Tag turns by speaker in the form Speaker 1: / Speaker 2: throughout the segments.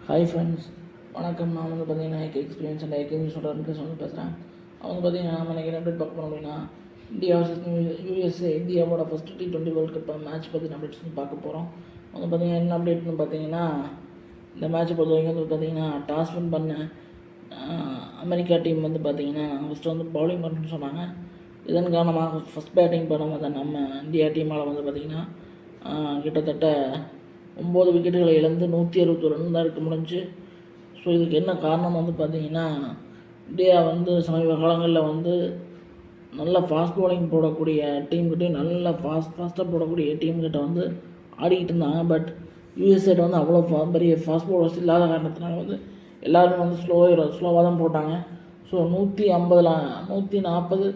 Speaker 1: Hi friends, வணக்கம். நான் வந்து பார்த்தீங்கன்னா எக்ஸ்பீரியன்ஸ் அண்ட் நியூஸோட பேசுகிறேன். அவங்க பார்த்தீங்கன்னா நம்ம இன்றைக்கி அப்டேட் பார்க்கணும் அப்படின்னா இந்தியா வர்சஸ் யூஎஸ்ஏ இந்தியாவோட first T20 world cup match பற்றின அப்டேட்ஸ் வந்து பார்க்க போகிறோம். அவங்க பார்த்தீங்கன்னா என்ன அப்டேட்னு பார்த்தீங்கன்னா, இந்த மேட்ச்சை பொறுத்த வரைக்கும் வந்து பார்த்தீங்கன்னா டாஸ் வின் பண்ண அமெரிக்கா டீம் வந்து பார்த்தீங்கன்னா ஃபஸ்ட்டு வந்து பவுலிங் பண்ணணும்னு சொன்னாங்க. இதன் காரணமாக ஃபஸ்ட் பேட்டிங் பண்ண நம்ம இந்தியா டீமால் வந்து பார்த்திங்கன்னா கிட்டத்தட்ட 9 விக்கெட்டுகளை இழந்து 161 ரன் தான் இருக்க முடிஞ்சு. ஸோ இதுக்கு என்ன காரணம் வந்து பார்த்திங்கன்னா, இந்தியா வந்து சமீப காலங்களில் வந்து நல்ல ஃபாஸ்ட் பவுலிங் போடக்கூடிய டீம்கிட்டையும் நல்ல ஃபாஸ்ட்டாக போடக்கூடிய டீம்கிட்ட வந்து ஆடிக்கிட்டு இருந்தாங்க. பட் யூஎஸ்ஏ வந்து அவ்வளோ பெரிய ஃபாஸ்ட் பவுலர்ஸ் இல்லாத காரணத்தினால வந்து எல்லாருமே வந்து ஸ்லோவாக தான் போட்டாங்க. ஸோ 140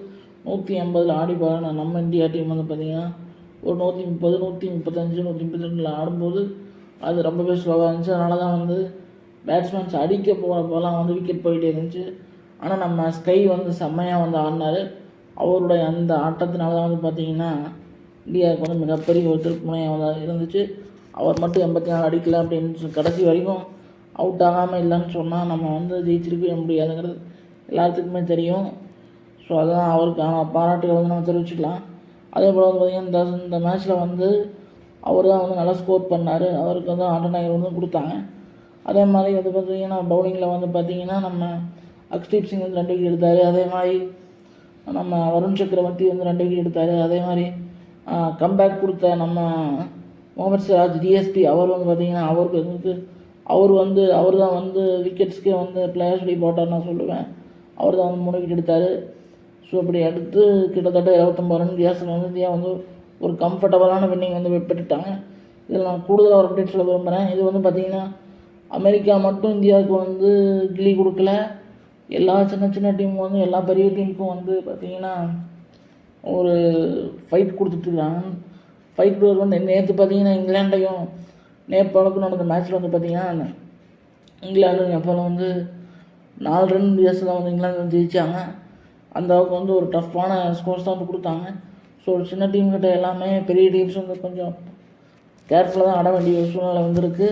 Speaker 1: 180 ஆடி பாருங்க நம்ம இந்தியா டீம் வந்து பார்த்திங்கன்னா ஒரு 130 135 132 ஆடும்போது அது ரொம்பவே ஸ்லோவாக இருந்துச்சு. அதனால தான் வந்து பேட்ஸ்மேன்ஸ் அடிக்க போகிறப்பெல்லாம் வந்து விக்கெட் போயிட்டே இருந்துச்சு. ஆனால் நம்ம ஸ்கை வந்து செம்மையாக வந்து ஆடினார். அவருடைய அந்த ஆட்டத்தினால தான் வந்து பார்த்திங்கன்னா இந்தியாவுக்கு வந்து மிகப்பெரிய ஒரு திருப்புமுனையாக தான் இருந்துச்சு. அவர் மட்டும் 84 அடிக்கல அப்படின்னு கடைசி வரைக்கும் அவுட் ஆகாமல் இல்லைன்னு சொன்னால் நம்ம வந்து ஜெயிச்சிருக்கவே முடியாதுங்கிறது எல்லாத்துக்குமே தெரியும். ஸோ அதுதான் அவருக்கான பாராட்டுகள் வந்து நம்ம தெரிவிச்சுக்கலாம். அதே போல் வந்து பார்த்திங்கன்னா இந்த மேட்ச்சில் வந்து அவர் தான் வந்து நல்லா ஸ்கோர் பண்ணார். அவருக்கு வந்து ஆல்டர்னேட்டிவ் வந்து கொடுத்தாங்க. அதே மாதிரி வந்து பார்த்திங்கன்னா பவுலிங்கில் வந்து பார்த்திங்கன்னா நம்ம அக்ஷ்தீப் சிங் வந்து 2 விக்கெட் எடுத்தார். அதே மாதிரி நம்ம வருண் சக்கரவர்த்தி வந்து 2 விக்கெட் எடுத்தார். அதே மாதிரி கம்பேக் கொடுத்த நம்ம முகமது சிராஜ் டிஎஸ்பி அவர் வந்து பார்த்திங்கன்னா அவர் தான் வந்து விக்கெட்ஸ்க்கே வந்து பிளேயர்ஸ் டீ போட்டார் நான் சொல்லுவேன். அவர் தான் வந்து 3 விக்கெட் எடுத்தார். ஸோ அப்படி அடுத்து கிட்டத்தட்ட 29 ரன் வித்தியாசம் வந்து இந்தியா வந்து ஒரு கம்ஃபர்டபுளான வின்னிங் வந்து பெற்றுட்டாங்க. இதில் நான் கூடுதலாக ஒரு அப்டேட் சொல்ல விரும்புகிறேன். இது வந்து பார்த்திங்கன்னா அமெரிக்கா மட்டும் இந்தியாவுக்கு வந்து கிளி கொடுக்கல. எல்லா சின்ன டீமும் வந்து எல்லா பெரிய டீமுக்கும் வந்து பார்த்திங்கன்னா ஒரு ஃபைட் கொடுத்துட்ருக்காங்க. ஃபைட் வந்து நேற்று பார்த்திங்கன்னா இங்கிலாண்டையும் நேபாளுக்கும் நடந்த மேட்ச்சில் வந்து பார்த்திங்கன்னா இங்கிலாண்டும் நேபாளும் வந்து 4 ரன் வித்தியாசத்தில் வந்து இங்கிலாந்து வந்து ஜெயித்தாங்க. அந்த அளவுக்கு வந்து ஒரு டஃப்பான ஸ்கோர்ஸ் தான் வந்து கொடுத்தாங்க. ஸோ ஒரு சின்ன டீம்கிட்ட எல்லாமே பெரிய டீம்ஸ் வந்து கொஞ்சம் கேர்ஃபுல்லாக தான் ஆட வேண்டிய ஒரு சூழ்நிலை வந்துருக்கு.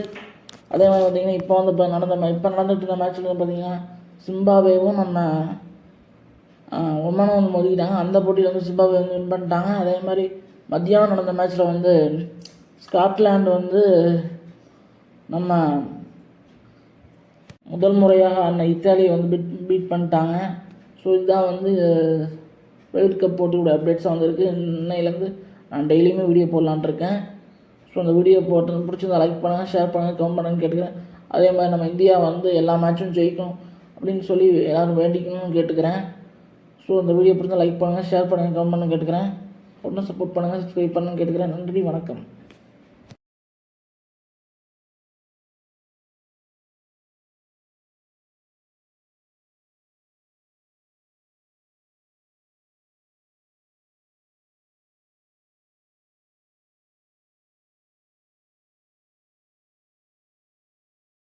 Speaker 1: அதே மாதிரி பார்த்திங்கன்னா இப்போ நடந்துட்டு இருந்த மேட்ச்சில் வந்து பார்த்திங்கன்னா சிம்பாப்வேவும் நம்ம ஒமனும் வந்து மோதிக்கிட்டாங்க. அந்த போட்டியில் வந்து சிம்பாப்வே வந்து வின் பண்ணிட்டாங்க. அதே மாதிரி மத்தியானம் நடந்த மேட்ச்சில் வந்து ஸ்காட்லாண்டு வந்து நம்ம முதல் முறையாக இத்தாலியை வந்து பீட் பண்ணிட்டாங்க. ஸோ இதுதான் வந்து வேர்ல்டு கப் போட்டியோட அப்டேட்ஸாக வந்துருக்கு. இன்னையிலேருந்து நான் டெய்லியுமே வீடியோ போடலான்ட்டு இருக்கேன். ஸோ அந்த வீடியோ போட்டு பிடிச்சிருந்தா லைக் பண்ணுங்கள், ஷேர் பண்ணுங்கள், கமெண்ட் பண்ணுங்கன்னு கேட்டுக்கிறேன். அதே மாதிரி நம்ம இந்தியா வந்து எல்லா மேட்சும் ஜெயிக்கும் அப்படின்னு சொல்லி எல்லோரும் வேண்டிக்கணும்னு கேட்டுக்கிறேன். ஸோ அந்த வீடியோ பிடிச்சிருந்தா லைக் பண்ணுங்கள், ஷேர் பண்ணுங்கள், கமெண்ட் பண்ணுன்னு கேட்டுக்கிறேன். உடனே சப்போர்ட் பண்ணுங்கள், சப்ஸ்கிரைப் பண்ணுன்னு கேட்டுக்கிறேன். நன்றி, வணக்கம்.